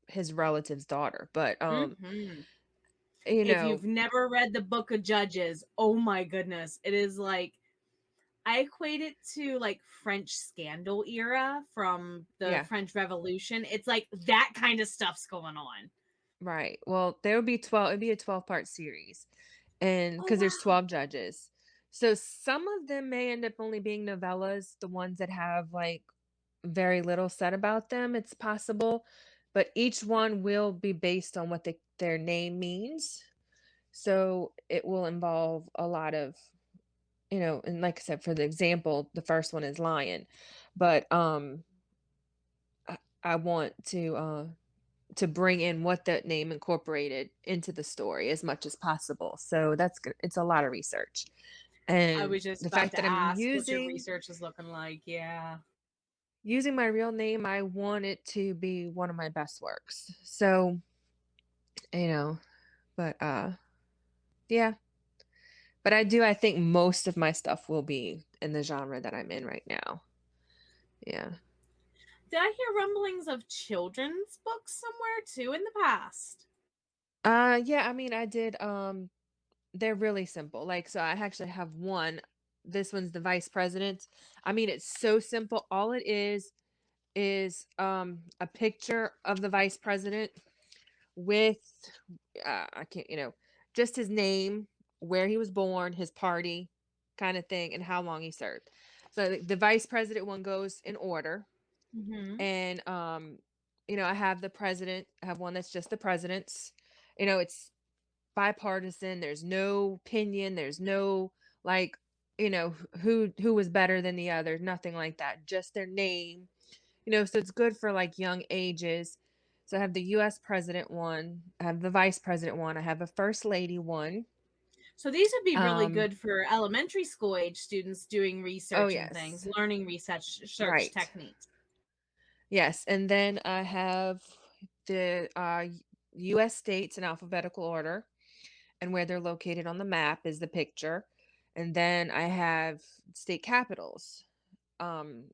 his relative's daughter. But Mm-hmm. you If know, you've never read the Book of Judges, oh my goodness, it is like I equate it to like French scandal era from the yeah, French Revolution. It's like that kind of stuff's going on. right. Well, there will be 12, it'd be a 12-part series. And Oh because there's wow. 12 judges. So some of them may end up only being novellas, the ones that have like very little said about them, it's possible, but each one will be based on what their name means. So it will involve a lot of, you know, and like I said, for the example, the first one is lion, but I want to bring in what that name incorporated into the story as much as possible. So that's good. It's a lot of research. I And was just the about fact to that I'm ask what your research is looking like. Yeah. using my real name, I want it to be one of my best works. So, you know, but yeah. But I think most of my stuff will be in the genre that I'm in right now. Yeah. Did I hear rumblings of children's books somewhere too in the past? Yeah, I mean I did they're really simple. Like so I actually have one. This one's the vice president. I mean it's so simple. All it is a picture of the vice president with I can't, you know, just his name, where he was born, his party kind of thing, and how long he served. So the vice president one goes in order. Mm-hmm. And you know, I have the president, I have one that's just the president's. You know, it's bipartisan, there's no opinion, there's no like, you know, who was better than the other, nothing like that. Just their name, you know, so it's good for like young ages. So I have the US president one, I have the vice president one, I have a first lady one. So these would be really Um, good for elementary school age students doing oh research and yes. things, learning research search Right. techniques. Yes. And then I have the US states in alphabetical order and where they're located on the map is the picture. And then I have state capitals. Um,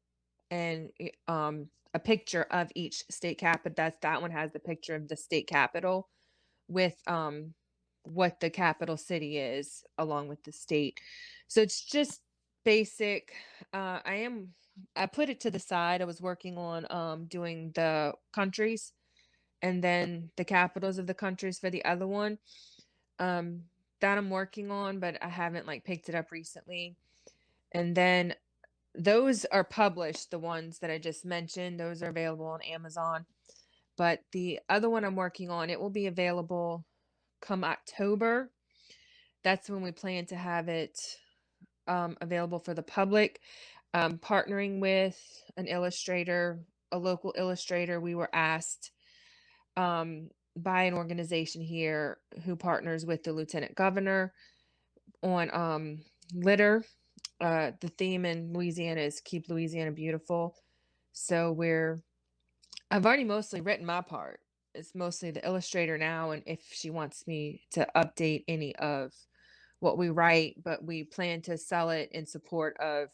and a picture of each state capital. That one has the picture of the state capital with what the capital city is along with the state. So it's just basic. I put it to the side. I was working on doing the countries and then the capitals of the countries for the other one. Um that I'm working on, but I haven't like picked it up recently. And then those are published, the ones that I just mentioned, those are available on Amazon. But the other one I'm working on, it will be available. come October, that's when we plan to have it available for the public. Partnering with an illustrator, a local illustrator, we were asked by an organization here who partners with the lieutenant governor on litter. The theme in Louisiana is Keep Louisiana Beautiful. So I've already mostly written my part. It's mostly the illustrator now, and if she wants me to update any of what we write, but we plan to sell it in support of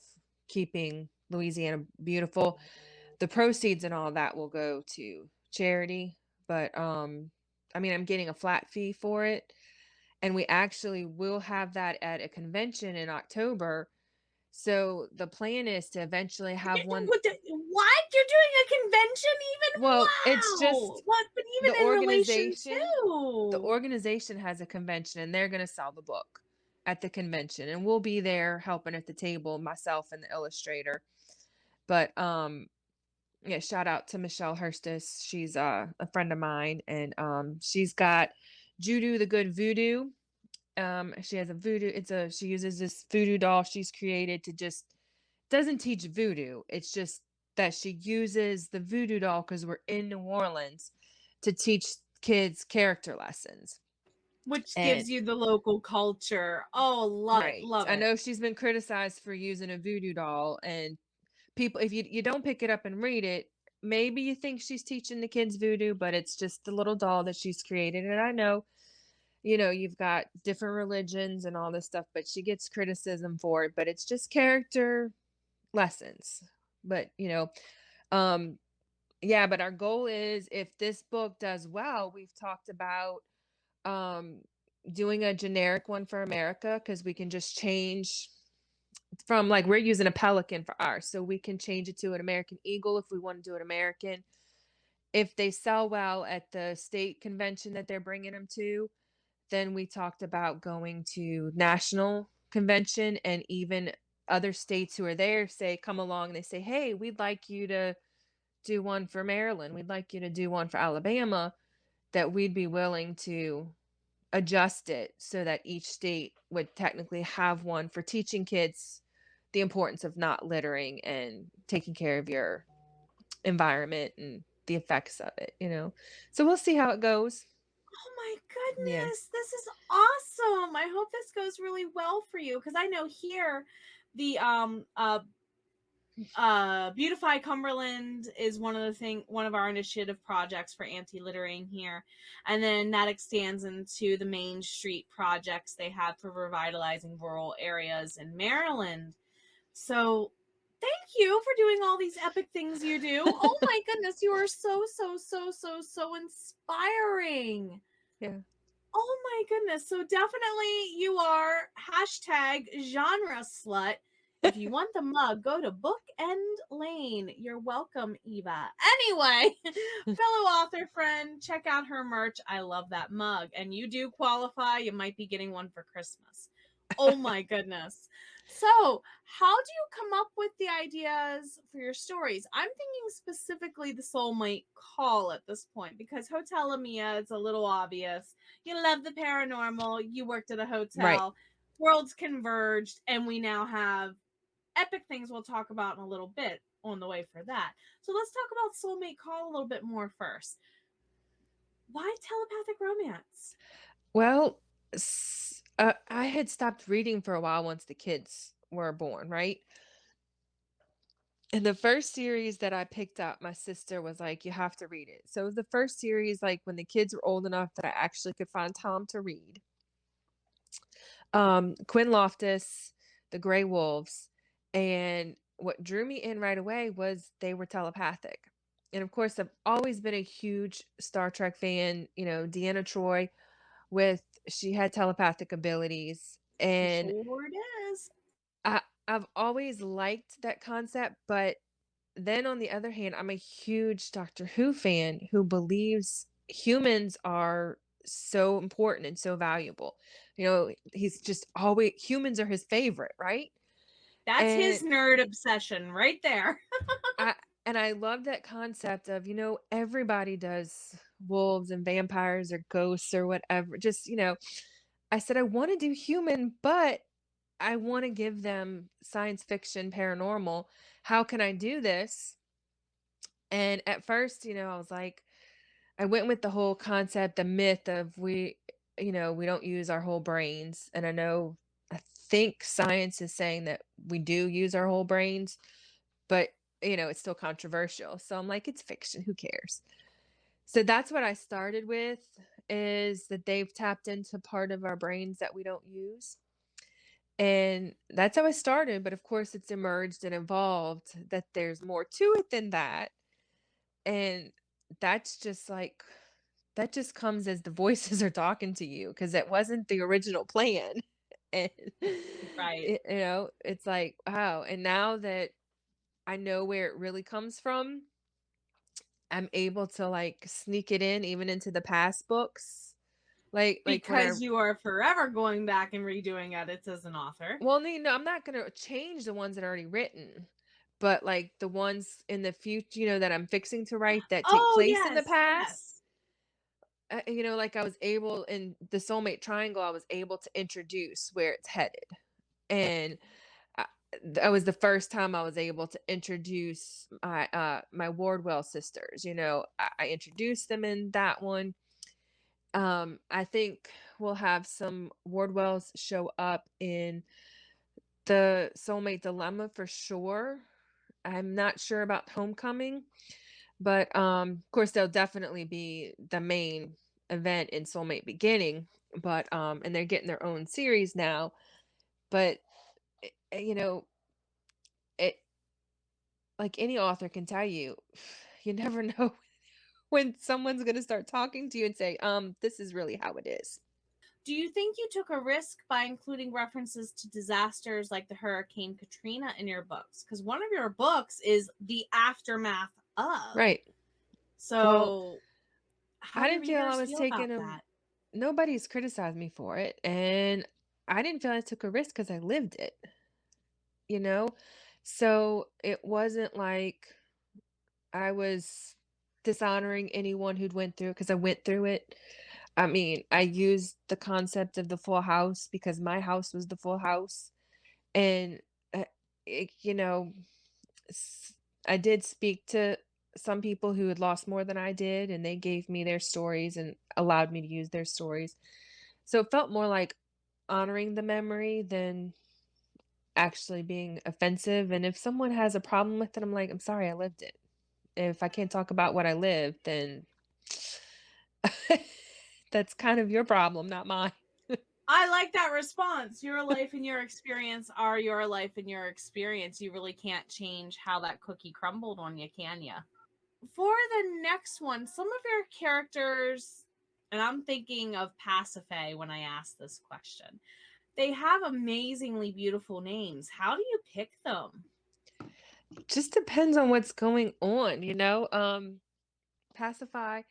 keeping Louisiana beautiful. The proceeds and all that will go to charity, but I mean, I'm getting a flat fee for it, and we actually will have that at a convention in October. So the plan is to eventually have one. What? You're doing a convention even? Well, it's Wow. just What? But the even in relation organization. The to. organization has a convention, and they're going to sell the book at the convention, and we'll be there helping at the table, myself and the illustrator. But yeah, shout out to Michelle Hurstis. She's a friend of mine, and she's got Judo the Good Voodoo. She has a voodoo. She uses this voodoo doll she's created to just doesn't teach voodoo. It's just that she uses the voodoo doll because we're in New Orleans to teach kids character lessons. Which And gives you the local culture. Oh, love it. right, Love I it. know she's been criticized for using a voodoo doll, and people, if you don't pick it up and read it, maybe you think she's teaching the kids voodoo, but it's just the little doll that she's created. And I know, you've got different religions and all this stuff, but she gets criticism for it, but it's just character lessons. But um yeah, but our goal is, if this book does well, we've talked about um doing a generic one for America, because we can just change from, like, we're using a pelican for ours, so we can change it to an American eagle if we want to do it American. If they sell well at the state convention that they're bringing them to, then we talked about going to national convention, and even other states who are there say, come along, and they say, hey, we'd like you to do one for Maryland, we'd like you to do one for Alabama, that we'd be willing to adjust it so that each state would technically have one for teaching kids the importance of not littering and taking care of your environment and the effects of it. So we'll see how it goes. Oh my Yeah. goodness. This is awesome. I hope this goes really well for you, because I know here the Beautify Cumberland is one of our initiative projects for anti-littering here, and then that extends into the Main Street projects they have for revitalizing rural areas in Maryland. So thank you for doing all these epic things you do. Oh my goodness, you are so inspiring. Yeah. Oh my goodness. So definitely you are hashtag genre slut. If you want the mug, go to Bookend Lane. You're welcome, Eva. Anyway, fellow author friend, check out her merch. I love that mug. And you do qualify. You might be getting one for Christmas. Oh my goodness. So, how do you come up with the ideas for your stories? I'm thinking specifically the Soulmate Call at this point, because Hotel Amia is a little obvious. You love the paranormal, you worked at a Right. hotel, worlds converged, and we now have epic things we'll talk about in a little bit on the way for that. So let's talk about Soulmate Call a little bit more first. Why telepathic romance? Well, I had stopped reading for a while once the kids were born, right? And the first series that I picked up, my sister was like, you have to read it. So it was the first series, like, when the kids were old enough that I actually could find time to read. Quinn Loftus, The Grey Wolves. And what drew me in right away was they were telepathic. And of course, I've always been a huge Star Trek fan. Deanna Troi, she had telepathic abilities. She And sure does. I've always liked that concept, but then on the other hand, I'm a huge Doctor Who fan who believes humans are so important and so valuable. He's just always, humans are his favorite, right? That's And his nerd obsession right there. I and I love that concept of, everybody does wolves and vampires or ghosts or whatever. Just, I said, I want to do human, but I want to give them science fiction, paranormal. How can I do this? And at first, I was like, I went with the whole concept, the myth of we don't use our whole brains. And I think science is saying that we do use our whole brains, but it's still controversial. So I'm like, it's fiction. Who cares? So that's what I started with, is that they've tapped into part of our brains that we don't use. And that's how I started. But of course, it's emerged and evolved that there's more to it than that. And that's just like, that just comes as the voices are talking to you because it wasn't the original plan. And, Right. it's like, wow. And now that I know where it really comes from, I'm able to like sneak it in even into the past books. Like when I Because you are forever going back and redoing edits as an author. well, no, I'm not gonna change the ones that are already written, but like the ones in the future, that I'm fixing to write that take Oh, place in the yes, past. yes. Like I was able in the soulmate triangle, I was able to introduce where it's headed. And I, that was the first time I was able to introduce my Wardwell sisters. I introduced them in that one. I think we'll have some Wardwells show up in the soulmate dilemma for sure. I'm not sure about homecoming, but of course they'll definitely be the main event in soulmate beginning. But and they're getting their own series now. But you know it, like any author can tell you, you never know when someone's going to start talking to you and say, this is really how it is. Do you think you took a risk by including references to disasters like the Hurricane Katrina in your books? Because one of your books is the aftermath of. Right. Well, So, how I do didn't feel I readers was feel taking about a that? nobody's criticized me for it, and I didn't feel I took a risk because I lived it, you know? So it wasn't like I was dishonoring anyone who'd went through it because I went through it. I mean, I used the concept of the full house because my house was the full house. And, uh, it, you know, s- I did speak to some people who had lost more than I did, and they gave me their stories and allowed me to use their stories. So it felt more like honoring the memory than actually being offensive. And if someone has a problem with it, I'm like, I'm sorry, I lived it. If I can't talk about what I lived, then that's kind of your problem, not mine. I like that response. Your life and your experience are your life and your experience. You really can't change how that cookie crumbled on you, can you? For the next one, some of your characters, and I'm thinking of Pasiphae when I ask this question, they have amazingly beautiful names. How do you pick them? Just depends on what's going on, Pacify.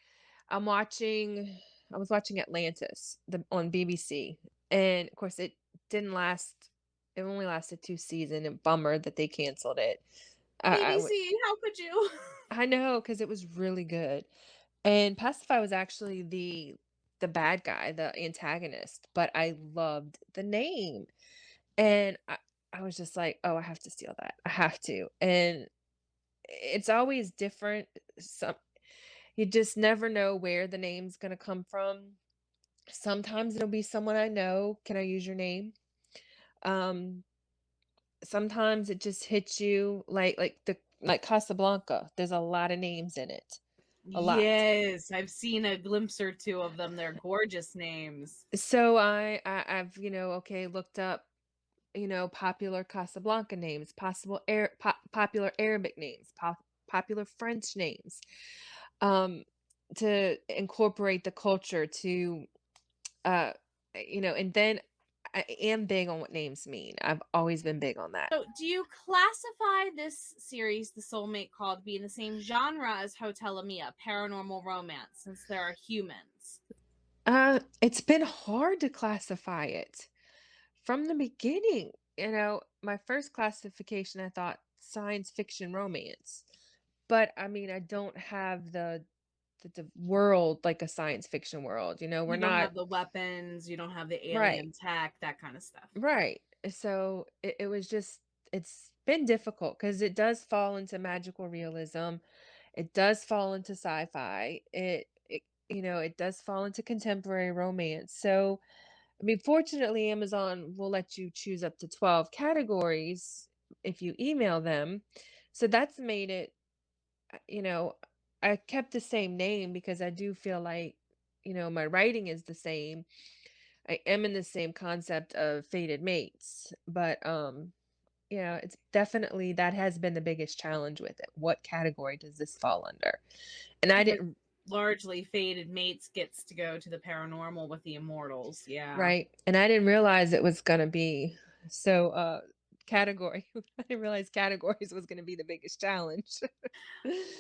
I was watching Atlantis on BBC, and of course it didn't last. It only lasted 2 seasons, and bummer that they canceled it. BBC, how could you? I know because it was really good. And Pacify was actually the bad guy, the antagonist, but I loved the name. And I was just like, "Oh, I have to steal that. I have to." And it's always different. Some You just never know where the name's gonna come from. Sometimes it'll be someone I know, "Can I use your name?" Um, Sometimes it just hits you like Casablanca. There's a lot of names in it. A lot. Yes, I've seen a glimpse or two of them. They're gorgeous names. So I've, okay, looked up, popular Casablanca names, popular Arabic names, popular French names, um, to incorporate the culture to, uh, and then I am big on what names mean. I've always been big on that. So, do you classify this series, The Soulmate Call, to be in the same genre as Hotelamia, paranormal romance, since there are humans? It's been hard to classify it from the beginning. My first classification, I thought science fiction romance, but I mean, I don't have the the world like a science fiction world. We're You don't not have the weapons, you don't have the right. alien tech, that kind of stuff. Right. So it was just it's been difficult because it does fall into magical realism. It does fall into sci-fi. It does fall into contemporary romance. So, I mean, fortunately, Amazon will let you choose up to 12 categories if you email them. So that's made it, you know, I kept the same name because I do feel like, my writing is the same. I am in the same concept of fated mates, but it's definitely that has been the biggest challenge with it. What category does this fall under? And I Because didn't largely fated mates gets to go to the paranormal with the immortals. Yeah. right, and I didn't realize it was gonna be so category. I didn't realize categories was gonna be the biggest challenge.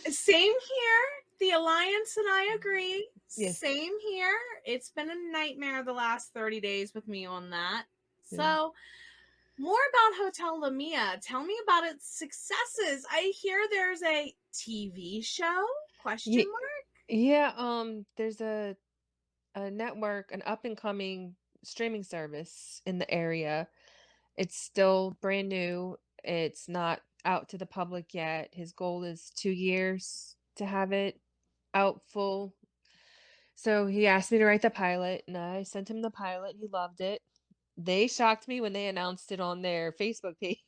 Same here. The Alliance and I agree. Yes. Same here. It's been a nightmare the last 30 days with me on that. Yeah. So, more about Hotel Lamia. Tell me about its successes. I hear there's a TV show? Question Ye- mark? Yeah, there's a network, an up and coming streaming service in the area. It's still brand new. It's not out to the public yet. His goal is 2 years to have it out full. So he asked me to write the pilot, and I sent him the pilot. He loved it. They shocked me when they announced it on their Facebook page.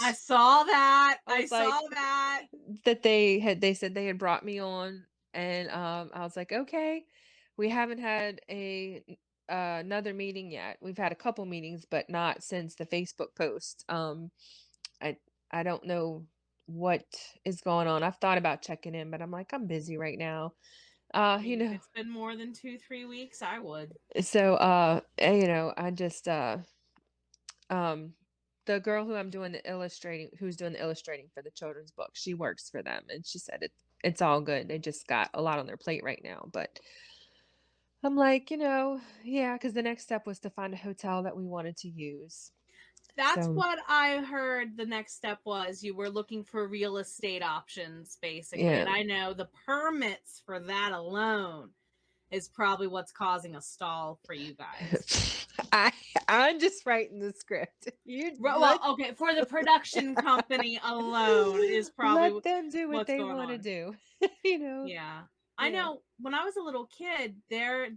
I saw that. I I was saw like, that. that they said they had brought me on, and I was like, okay. We haven't had another meeting yet. We've had a couple meetings, but not since the Facebook post. I I don't know what is going on. I've thought about checking in, but I'm like, I'm busy right now. I You mean, if know, it's been more than 2-3 weeks, I would. so I just um the girl who I'm doing the illustrating who's doing the illustrating for the children's book, she works for them, and she said it's all good. They just got a lot on their plate right now, but I'm like, yeah, because the next step was to find a hotel that we wanted to use. That's So, what I heard the next step was. You were looking for real estate options, basically. And yeah. I know the permits for that alone is probably what's causing a stall for you guys. I I'm just writing the script. You Well, okay, for the production company alone is probably let them do what what's they going want to on. do. Yeah. I Yeah. know when I was a little kid, there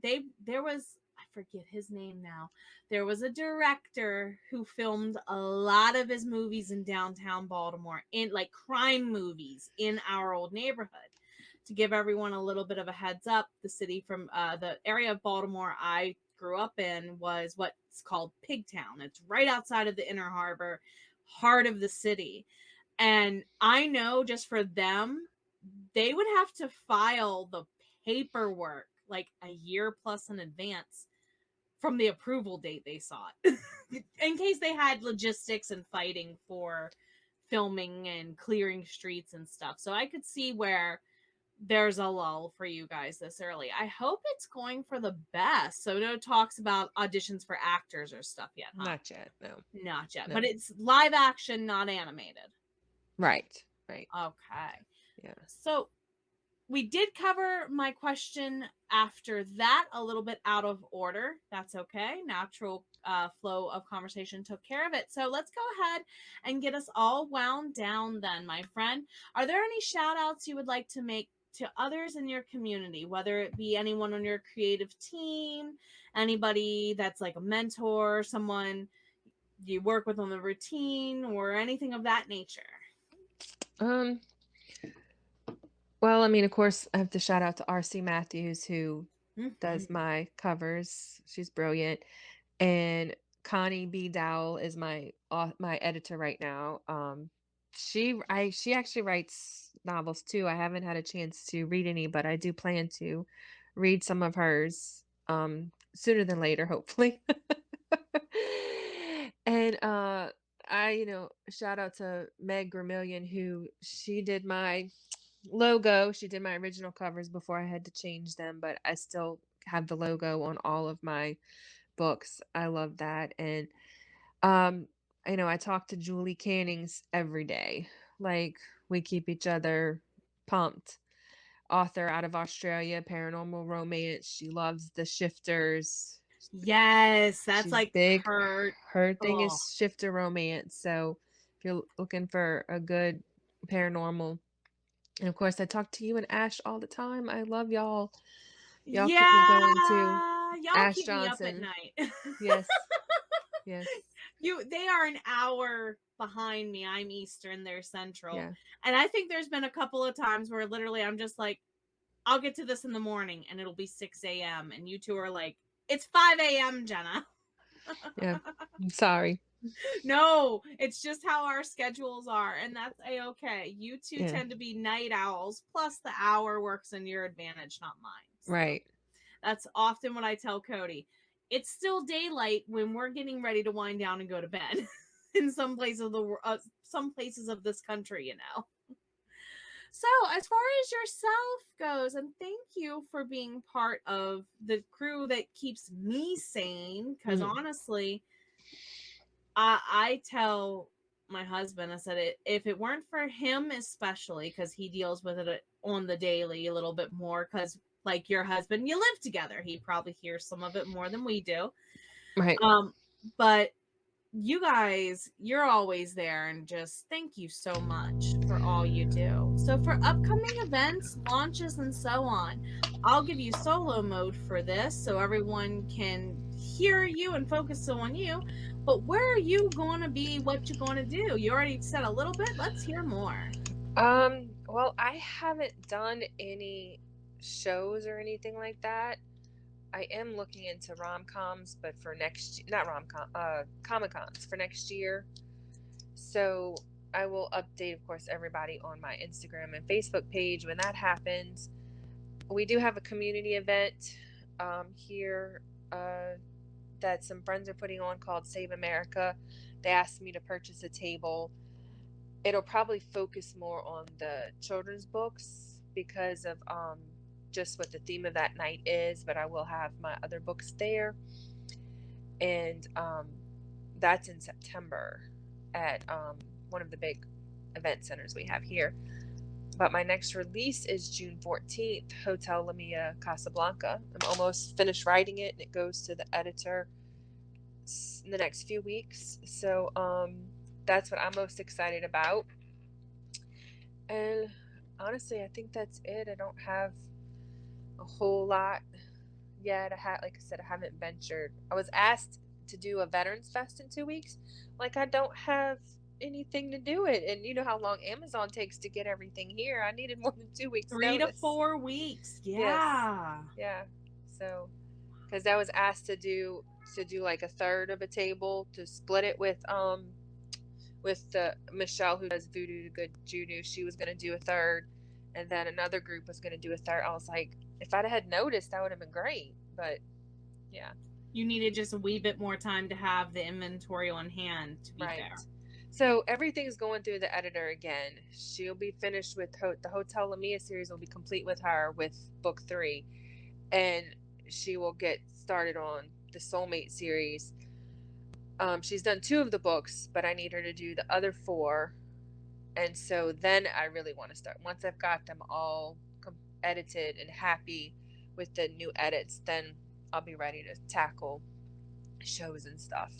was, I forget his name now. There was a director who filmed a lot of his movies in downtown Baltimore, in like crime movies in our old neighborhood. To give everyone a little bit of a heads up, the city from the area of Baltimore I grew up in was what's called Pigtown. It's right outside of the Inner Harbor, heart of the city. And I know just for them, they would have to file the paperwork like a year plus in advance from the approval date they sought in case they had logistics and fighting for filming and clearing streets and stuff. So I could see where there's a lull for you guys this early. I hope it's going for the best. So no talks about auditions for actors or stuff yet, huh? Not yet. No. Not yet. But No. it's live action, not animated. Right. Right. Okay. Yeah. So we did cover my question after that a little bit out of order. That's okay. Natural flow of conversation took care of it. So let's go ahead and get us all wound down then, my friend. Are there any shout outs you would like to make to others in your community, whether it be anyone on your creative team, anybody that's like a mentor, someone you work with on the routine, or anything of that nature? Um, well, I mean, of course, I have to shout out to RC Matthews, who does Mm-hmm. my covers. She's brilliant. And Connie B. Dowell is my editor right now. She actually writes novels too. I haven't had a chance to read any, but I do plan to read some of hers sooner than later, hopefully. And shout out to Meg Gramillion, who she did my logo. She did my original covers before I had to change them, but I still have the logo on all of my books. I love that. And um, I talk to Julie Cannings every day. Like we keep each other pumped. author out of Australia, paranormal romance. She loves the shifters. Yes, that's She's like big. her. Her thing Oh, is shifter romance. So if you're looking for a good paranormal, and of course I talk to you and Ash all the time. I love y'all. Y'all keep me going too. yeah, y'all Ash keep me up at Johnson. night. Yes. Yes. They are an hour behind me. I'm Eastern, they're Central. Yeah. And I think there's been a couple of times where literally I'm just like, I'll get to this in the morning and it'll be 6 a.m. And you two are like, it's 5 a.m., Jenna. Yeah. I'm sorry. No, it's just how our schedules are. And that's a-okay. You two Yeah. tend to be night owls. Plus the hour works in your advantage, not mine. So Right. that's often what I tell Cody. It's still daylight when we're getting ready to wind down and go to bed in some places of the some places of this country, you know. So, as far as yourself goes, and thank you for being part of the crew that keeps me sane, because Mhm. honestly, I tell my husband, I said, if it weren't for him, especially because he deals with it on the daily a little bit more, because like your husband, you live together, he probably hears some of it more than we do. Right. But you guys, you're always there, and just thank you so much for all you do. So for upcoming events, launches, and so on, I'll give you solo mode for this so everyone can hear you and focus on you. But where are you going to be? What you going to do? You already said a little bit. Let's hear more. Well, I haven't done any shows or anything like that. I am looking into rom-coms, but for next, not rom-com, Comic-Cons for next year. So I will update, of course, everybody on my Instagram and Facebook page when that happens. We do have a community event here that some friends are putting on called Save America. They asked me to purchase a table. It'll probably focus more on the children's books because of just what the theme of that night is, but I will have my other books there. And that's in September at one of the big event centers we have here. But my next release is June 14th, Hotel Lamia Casablanca. I'm almost finished writing it, and it goes to the editor in the next few weeks. So that's what I'm most excited about. And honestly, I think that's it. I don't have a whole lot yet. Like I said, I haven't ventured. I was asked to do a Veterans Fest in 2 weeks. Like, I don't have anything to do it. And you know how long Amazon takes to get everything here. I needed more than 2 weeks 3 to notice. 4 weeks. Yes. Yeah. Yeah. So, because I was asked to do like a third of a table, to split it with the Michelle who does Voodoo to Good Judo. She was going to do a third, and then another group was going to do a third. I was like, if I'd had noticed, that would have been great. But yeah, You needed just a wee bit more time to have the inventory on hand, to be fair. So everything's going through the editor again. She'll be finished with the Hotel Lamia series will be complete with her with book 3, and she will get started on the Soulmate series. She's done 2 of the books, but I need her to do the other 4. And so then I really want to start. Once I've got them all edited and happy with the new edits, then I'll be ready to tackle shows and stuff.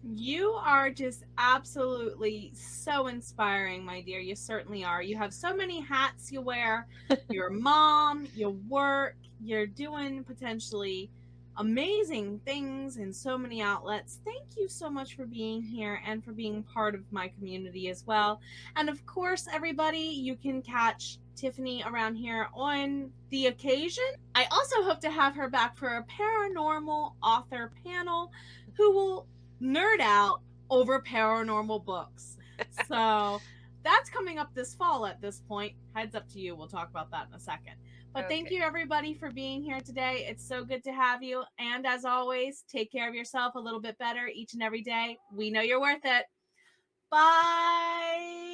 You are just absolutely so inspiring, my dear. You certainly are. You have so many hats you wear. You're a mom, you work, you're doing potentially amazing things in so many outlets. Thank you so much for being here and for being part of my community as well. And of course, everybody, you can catch Tiffany around here on the occasion. I also hope to have her back for a paranormal author panel who will nerd out over paranormal books. So that's coming up this fall at this point. Heads up to you. We'll talk about that in a second. But thank you, everybody, for being here today. It's so good to have you. And as always, take care of yourself a little bit better each and every day. We know you're worth it. Bye.